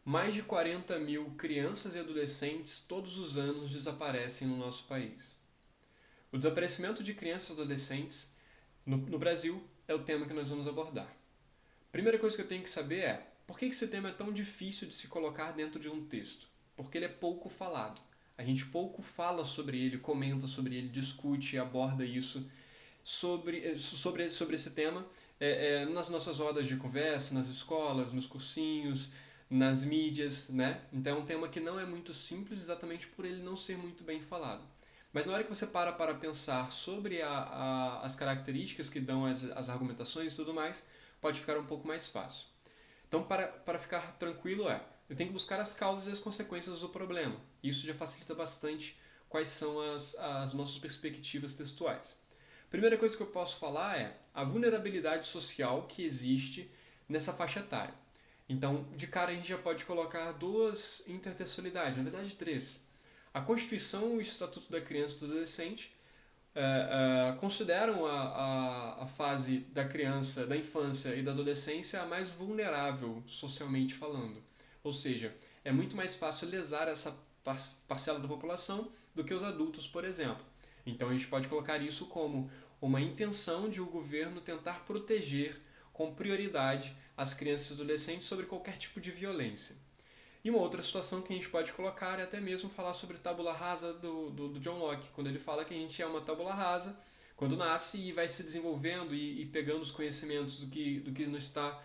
Mais de 40 mil crianças e adolescentes todos os anos desaparecem no nosso país. O desaparecimento de crianças e adolescentes no Brasil é o tema que nós vamos abordar. Primeira coisa que eu tenho que saber é por que esse tema é tão difícil de se colocar dentro de um texto? Porque ele é pouco falado. A gente pouco fala sobre ele, comenta sobre ele, discute, aborda isso sobre esse tema nas nossas rodas de conversa, nas escolas, nos cursinhos, nas mídias, né? Então é um tema que não é muito simples exatamente por ele não ser muito bem falado. Mas na hora que você para pensar sobre as características que dão as argumentações e tudo mais, pode ficar um pouco mais fácil. Então, para ficar tranquilo, eu tenho que buscar as causas e as consequências do problema. Isso já facilita bastante quais são as nossas perspectivas textuais. Primeira coisa que eu posso falar é a vulnerabilidade social que existe nessa faixa etária. Então, de cara, a gente já pode colocar duas intertextualidades, na verdade três. A Constituição e o Estatuto da Criança e do Adolescente consideram a fase da criança, da infância e da adolescência a mais vulnerável socialmente falando. Ou seja, é muito mais fácil lesar essa parcela da população do que os adultos, por exemplo. Então a gente pode colocar isso como uma intenção de o governo tentar proteger com prioridade as crianças e adolescentes sobre qualquer tipo de violência. E uma outra situação que a gente pode colocar é até mesmo falar sobre tábula rasa do John Locke, quando ele fala que a gente é uma tábula rasa quando nasce e vai se desenvolvendo e pegando os conhecimentos do que nos está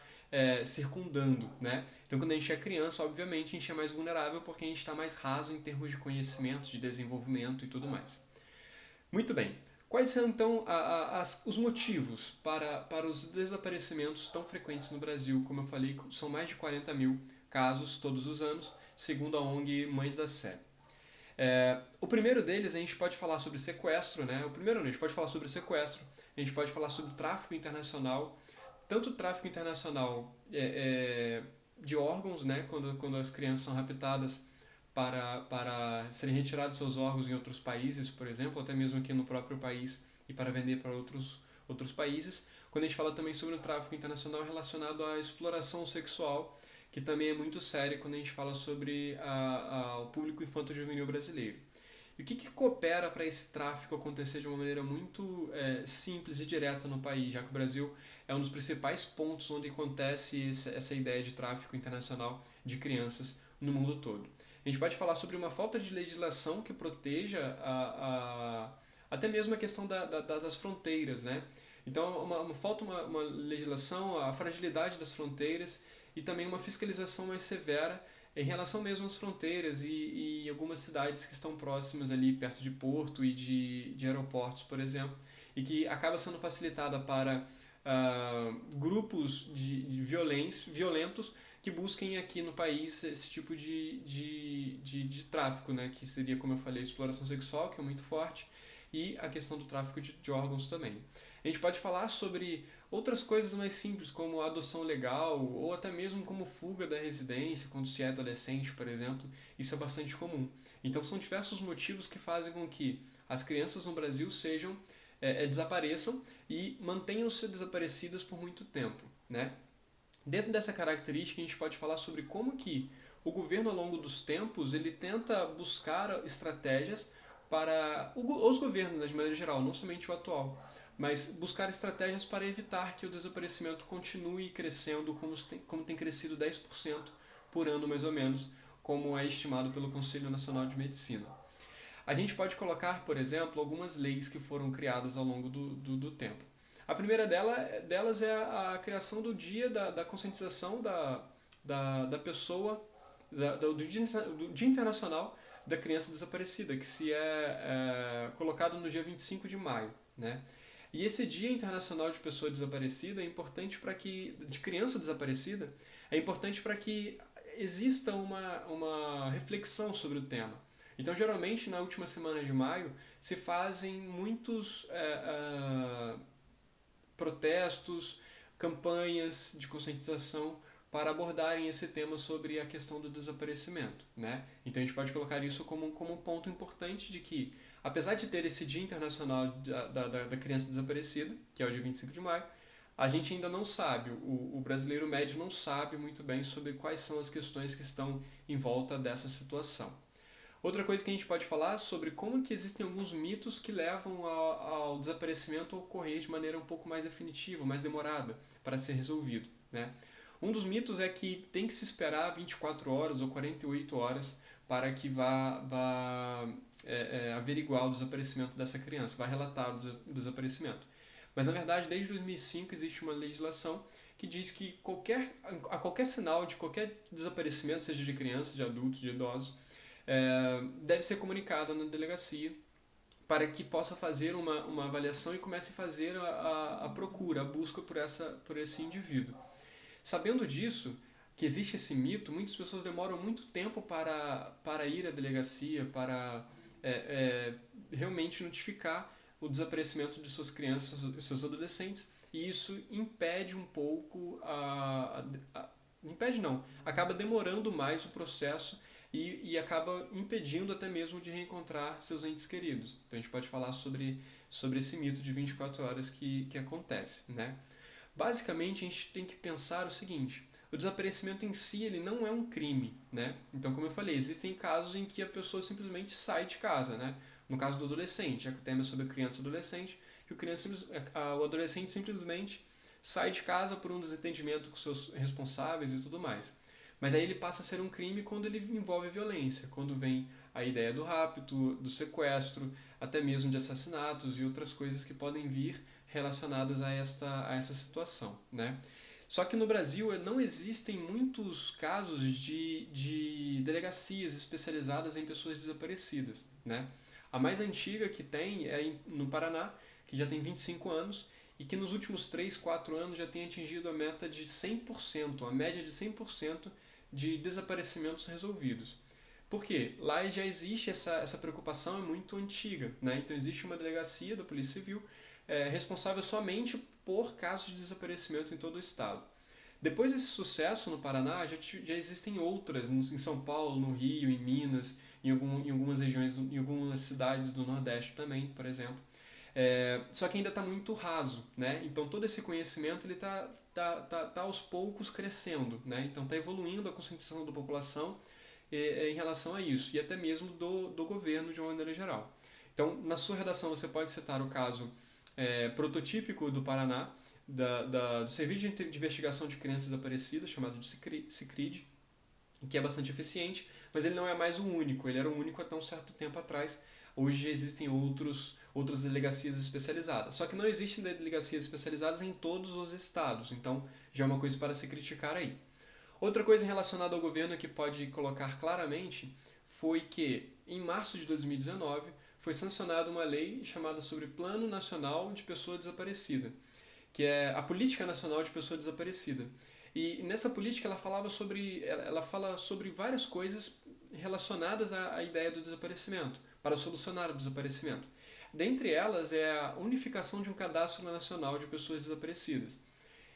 circundando, né? Então, quando a gente é criança, obviamente, a gente é mais vulnerável porque a gente está mais raso em termos de conhecimentos, de desenvolvimento e tudo mais. Muito bem. Quais são, então, os motivos para os desaparecimentos tão frequentes no Brasil? Como eu falei, são mais de 40 mil casos todos os anos, segundo a ONG Mães da Sé. O primeiro deles, a gente pode falar sobre sequestro, né? O primeiro, a gente pode falar sobre sequestro, a gente pode falar sobre tráfico internacional, tanto tráfico internacional de órgãos, né? Quando as crianças são raptadas para serem retirados seus órgãos em outros países, por exemplo, até mesmo aqui no próprio país e para vender para outros países. Quando a gente fala também sobre o tráfico internacional relacionado à exploração sexual, que também é muito sério quando a gente fala sobre o público infanto-juvenil brasileiro. E o que coopera para esse tráfico acontecer de uma maneira muito simples e direta no país, já que o Brasil é um dos principais pontos onde acontece essa ideia de tráfico internacional de crianças no mundo todo? A gente pode falar sobre uma falta de legislação que proteja até mesmo a questão das fronteiras, né? Então, falta uma legislação, a fragilidade das fronteiras e também uma fiscalização mais severa em relação mesmo às fronteiras e algumas cidades que estão próximas ali, perto de porto e de aeroportos, por exemplo, e que acaba sendo facilitada para grupos de violentos que busquem aqui no país esse tipo de tráfico, né? Que seria, como eu falei, a exploração sexual, que é muito forte, e a questão do tráfico de órgãos também. A gente pode falar sobre outras coisas mais simples, como a adoção legal, ou até mesmo como fuga da residência, quando se é adolescente, por exemplo. Isso é bastante comum. Então são diversos motivos que fazem com que as crianças no Brasil desapareçam e mantenham-se desaparecidas por muito tempo, né? Dentro dessa característica, a gente pode falar sobre como que o governo, ao longo dos tempos, ele tenta buscar estratégias para os governos, né, de maneira geral, não somente o atual, mas buscar estratégias para evitar que o desaparecimento continue crescendo como tem crescido 10% por ano, mais ou menos, como é estimado pelo Conselho Nacional de Medicina. A gente pode colocar, por exemplo, algumas leis que foram criadas ao longo do tempo. A primeira delas é a criação do dia da conscientização da pessoa, do Dia Internacional da Criança Desaparecida, que se colocado no dia 25 de maio. Né? E esse Dia Internacional de Pessoa Desaparecida é importante para que, de criança desaparecida, é importante para que exista uma reflexão sobre o tema. Então, geralmente, na última semana de maio, se fazem muitos protestos, campanhas de conscientização para abordarem esse tema sobre a questão do desaparecimento. Né? Então a gente pode colocar isso como um ponto importante de que, apesar de ter esse Dia Internacional da Criança Desaparecida, que é o dia 25 de maio, a gente ainda não sabe, o brasileiro médio não sabe muito bem sobre quais são as questões que estão em volta dessa situação. Outra coisa que a gente pode falar sobre como que existem alguns mitos que levam ao desaparecimento a ocorrer de maneira um pouco mais definitiva, mais demorada para ser resolvido, né? Um dos mitos é que tem que se esperar 24 horas ou 48 horas para que vá averiguar o desaparecimento dessa criança, vai relatar o desaparecimento. Mas, na verdade, desde 2005 existe uma legislação que diz que a qualquer sinal de qualquer desaparecimento, seja de criança, de adultos, de idosos, deve ser comunicada na delegacia para que possa fazer uma avaliação e comece a fazer a procura, a busca por esse indivíduo. Sabendo disso, que existe esse mito, muitas pessoas demoram muito tempo para ir à delegacia, para realmente notificar o desaparecimento de suas crianças e seus adolescentes, e isso impede um pouco impede não, acaba demorando mais o processo e acaba impedindo até mesmo de reencontrar seus entes queridos. Então a gente pode falar sobre esse mito de 24 horas que acontece, né? Basicamente, a gente tem que pensar o seguinte: o desaparecimento em si ele não é um crime, né? Então, como eu falei, existem casos em que a pessoa simplesmente sai de casa, né? No caso do adolescente, já que o tema é sobre criança e adolescente, que o adolescente simplesmente sai de casa por um desentendimento com seus responsáveis e tudo mais. Mas aí ele passa a ser um crime quando ele envolve violência, quando vem a ideia do rapto, do sequestro, até mesmo de assassinatos e outras coisas que podem vir relacionadas a essa situação, né? Só que no Brasil não existem muitos casos de delegacias especializadas em pessoas desaparecidas, né? A mais antiga que tem é no Paraná, que já tem 25 anos, e que nos últimos 3, 4 anos já tem atingido a meta de 100%, a média de 100% de desaparecimentos resolvidos. Por quê? Lá já existe essa preocupação, é muito antiga, né? Então existe uma delegacia da Polícia Civil responsável somente por casos de desaparecimento em todo o estado. Depois desse sucesso no Paraná, já existem outras, em São Paulo, no Rio, em Minas, em algumas regiões, em algumas cidades do Nordeste também, por exemplo. Só que ainda está muito raso, né? Então todo esse conhecimento ele tá aos poucos crescendo, né? Então está evoluindo a conscientização da população em relação a isso, e até mesmo do governo de uma maneira geral. Então, na sua redação você pode citar o caso prototípico do Paraná, do Serviço de Investigação de Crianças Desaparecidas, chamado de CICRID, que é bastante eficiente, mas ele não é mais o único, ele era o único até um certo tempo atrás. Hoje já existem outras delegacias especializadas. Só que não existem delegacias especializadas em todos os estados, então já é uma coisa para se criticar aí. Outra coisa relacionada ao governo que pode colocar claramente foi que, em março de 2019, foi sancionada uma lei chamada sobre Plano Nacional de Pessoa Desaparecida, que é a Política Nacional de Pessoa Desaparecida. E nessa política ela fala sobre várias coisas relacionadas à ideia do desaparecimento, para solucionar o desaparecimento. Dentre elas é a unificação de um cadastro nacional de pessoas desaparecidas.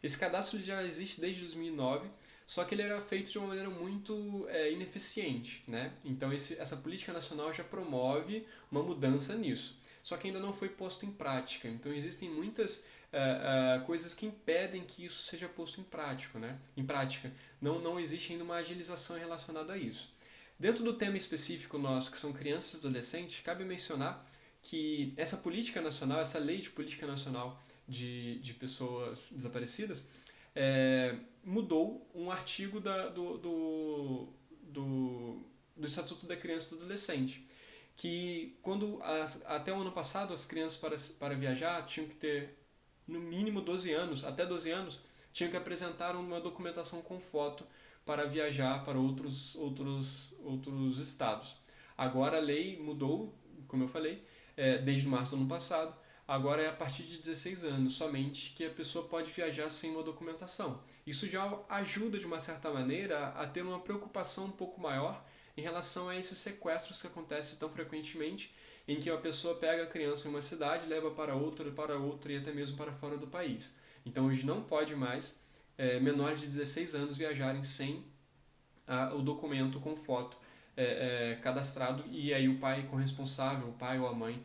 Esse cadastro já existe desde 2009, só que ele era feito de uma maneira muito ineficiente, né? Então essa política nacional já promove uma mudança nisso. Só que ainda não foi posto em prática. Então existem muitas coisas que impedem que isso seja posto em prática, né? Em prática. Não existe ainda uma agilização relacionada a isso. Dentro do tema específico nosso, que são crianças e adolescentes, cabe mencionar que essa política nacional, essa lei de política nacional de pessoas desaparecidas, mudou um artigo do Estatuto da Criança e do Adolescente, que até o ano passado as crianças para viajar tinham que ter no mínimo 12 anos, até 12 anos, tinham que apresentar uma documentação com foto para viajar para outros estados. Agora a lei mudou, como eu falei, desde março do ano passado. Agora é a partir de 16 anos somente que a pessoa pode viajar sem uma documentação. Isso já ajuda, de uma certa maneira, a ter uma preocupação um pouco maior em relação a esses sequestros que acontecem tão frequentemente, em que a pessoa pega a criança em uma cidade, leva para outra e até mesmo para fora do país. Então hoje não pode mais menores de 16 anos viajarem sem o documento com foto cadastrado, e aí o pai corresponsável, o pai ou a mãe,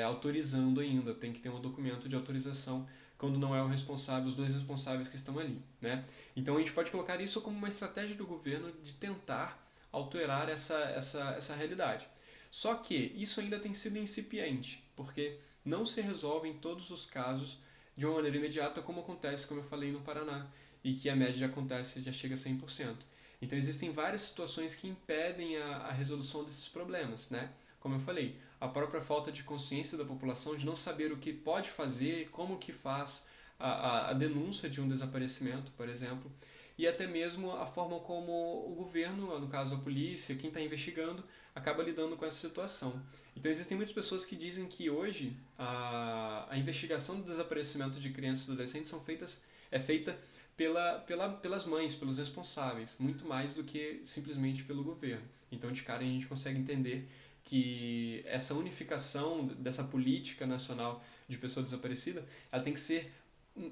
autorizando ainda, tem que ter um documento de autorização quando não é o responsável, os dois responsáveis que estão ali, né? Então a gente pode colocar isso como uma estratégia do governo de tentar alterar essa realidade. Só que isso ainda tem sido incipiente, porque não se resolve em todos os casos de uma maneira imediata, como acontece, como eu falei, no Paraná, e que a média já chega a 100%. Então existem várias situações que impedem a resolução desses problemas, né? Como eu falei, a própria falta de consciência da população de não saber o que pode fazer, como que faz a denúncia de um desaparecimento, por exemplo, e até mesmo a forma como o governo, no caso a polícia, quem está investigando, acaba lidando com essa situação. Então existem muitas pessoas que dizem que hoje a investigação do desaparecimento de crianças e adolescentes é feita pelas mães, pelos responsáveis, muito mais do que simplesmente pelo governo. Então de cara a gente consegue entender que essa unificação dessa política nacional de pessoa desaparecida, ela tem que ser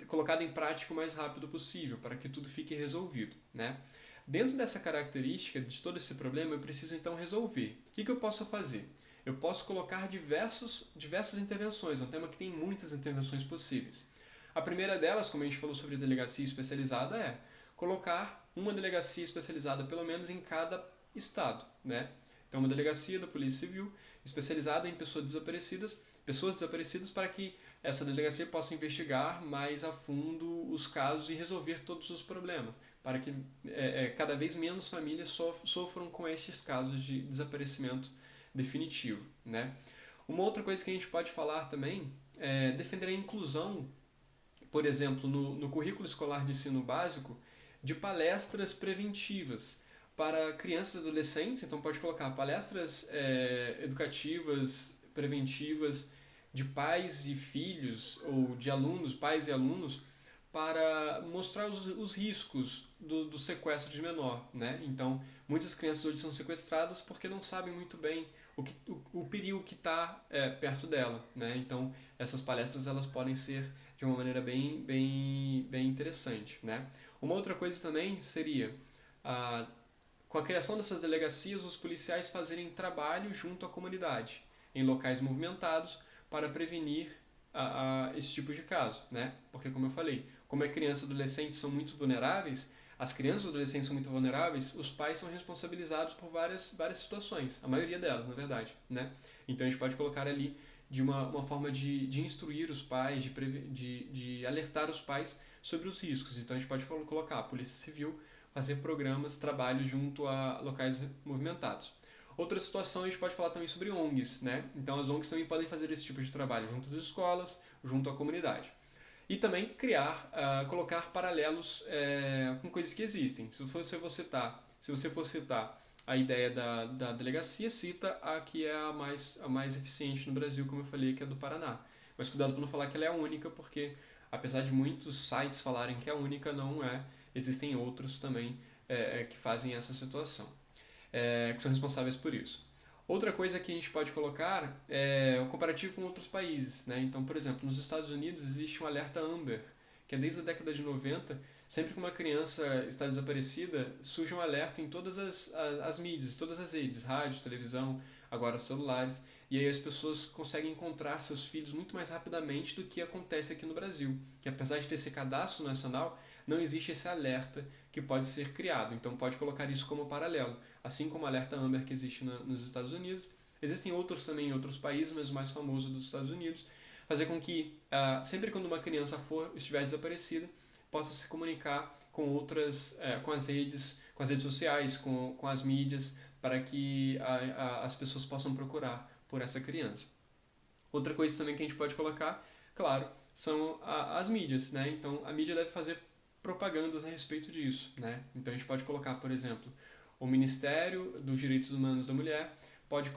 colocada em prática o mais rápido possível, para que tudo fique resolvido, né? Dentro dessa característica, de todo esse problema, eu preciso então resolver. O que eu posso fazer? Eu posso colocar diversas intervenções, é um tema que tem muitas intervenções possíveis. A primeira delas, como a gente falou sobre delegacia especializada, é colocar uma delegacia especializada, pelo menos em cada estado, né? Então, uma delegacia da Polícia Civil especializada em pessoas desaparecidas para que essa delegacia possa investigar mais a fundo os casos e resolver todos os problemas, para que cada vez menos famílias sofram com estes casos de desaparecimento definitivo, né? Uma outra coisa que a gente pode falar também é defender a inclusão, por exemplo, no currículo escolar de ensino básico, de palestras preventivas para crianças e adolescentes. Então pode colocar palestras educativas, preventivas, de pais e filhos, ou de alunos, pais e alunos, para mostrar os riscos do sequestro de menor, né? Então, muitas crianças hoje são sequestradas porque não sabem muito bem o perigo que está perto dela, né? Então, essas palestras elas podem ser de uma maneira bem interessante, né? Uma outra coisa também seria, com a criação dessas delegacias, os policiais fazerem trabalho junto à comunidade, em locais movimentados, para prevenir esse tipo de caso, né? Porque, como eu falei, como crianças e adolescentes são muito vulneráveis, as crianças e adolescentes são muito vulneráveis, os pais são responsabilizados por várias situações, a maioria delas, na verdade, né? Então a gente pode colocar ali de uma forma de instruir os pais, de alertar os pais sobre os riscos. Então a gente pode colocar a Polícia Civil fazer programas, trabalho junto a locais movimentados. Outra situação, a gente pode falar também sobre ONGs, né? Então as ONGs também podem fazer esse tipo de trabalho junto às escolas, junto à comunidade. E também colocar paralelos com coisas que existem. Se você for citar a ideia da delegacia, cita a que é a mais eficiente no Brasil, como eu falei, que é a do Paraná. Mas cuidado para não falar que ela é a única, porque apesar de muitos sites falarem que é a única, não é. Existem outros também que fazem essa situação, que são responsáveis por isso. Outra coisa que a gente pode colocar é o comparativo com outros países, né? Então, por exemplo, nos Estados Unidos existe um alerta Amber, que é desde a década de 90, sempre que uma criança está desaparecida, surge um alerta em todas as mídias, todas as redes, rádio, televisão, agora celulares, e aí as pessoas conseguem encontrar seus filhos muito mais rapidamente do que acontece aqui no Brasil, que apesar de ter esse cadastro nacional, não existe esse alerta que pode ser criado. Então pode colocar isso como paralelo. Assim como o alerta Amber que existe nos Estados Unidos, existem outros também em outros países, mas o mais famoso é dos Estados Unidos, fazer com que sempre quando uma criança estiver desaparecida, possa se comunicar com com as redes sociais, com as mídias, para que as pessoas possam procurar por essa criança. Outra coisa também que a gente pode colocar, claro, são as mídias, né? Então a mídia deve fazer propagandas a respeito disso, né? Então a gente pode colocar, por exemplo, o Ministério dos Direitos Humanos da Mulher pode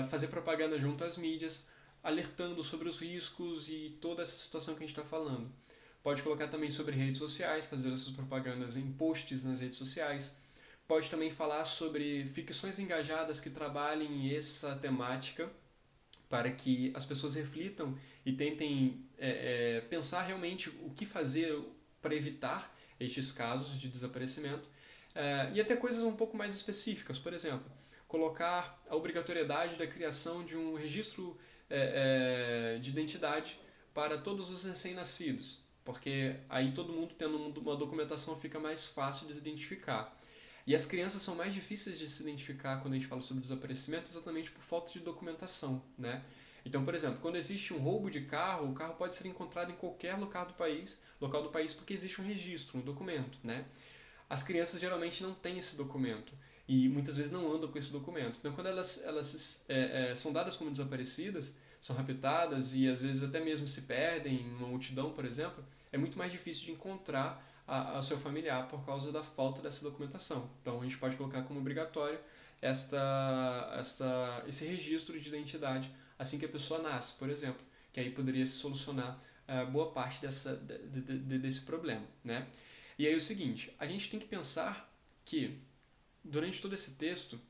fazer propaganda junto às mídias, alertando sobre os riscos e toda essa situação que a gente está falando. Pode colocar também sobre redes sociais, fazer essas propagandas em posts nas redes sociais. Pode também falar sobre ficções engajadas que trabalhem essa temática, para que as pessoas reflitam e tentem pensar realmente o que fazer para evitar estes casos de desaparecimento. E até coisas um pouco mais específicas, por exemplo, colocar a obrigatoriedade da criação de um registro de identidade para todos os recém-nascidos, porque aí todo mundo tendo uma documentação fica mais fácil de se identificar. E as crianças são mais difíceis de se identificar quando a gente fala sobre desaparecimento exatamente por falta de documentação, né? Então, por exemplo, quando existe um roubo de carro, o carro pode ser encontrado em qualquer local do país porque existe um registro, um documento, né? As crianças geralmente não têm esse documento e muitas vezes não andam com esse documento. Então, quando elas são dadas como desaparecidas, são raptadas e às vezes até mesmo se perdem em uma multidão, por exemplo, é muito mais difícil de encontrar o seu familiar por causa da falta dessa documentação. Então, a gente pode colocar como obrigatório esse registro de identidade assim que a pessoa nasce, por exemplo, que aí poderia se solucionar boa parte desse problema, né? E aí é o seguinte, a gente tem que pensar que, durante todo esse texto,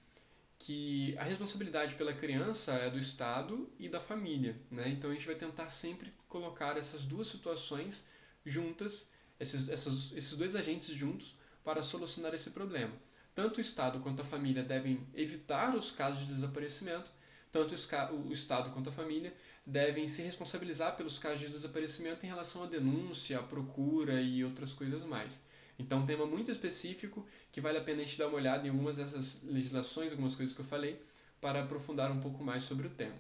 que a responsabilidade pela criança é do Estado e da família, né? Então a gente vai tentar sempre colocar essas duas situações juntas, esses dois agentes juntos para solucionar esse problema. Tanto o Estado quanto a família devem evitar os casos de desaparecimento, tanto o Estado quanto a família devem se responsabilizar pelos casos de desaparecimento em relação à denúncia, à procura e outras coisas mais. Então, um tema muito específico que vale a pena a gente dar uma olhada em algumas dessas legislações, algumas coisas que eu falei, para aprofundar um pouco mais sobre o tema.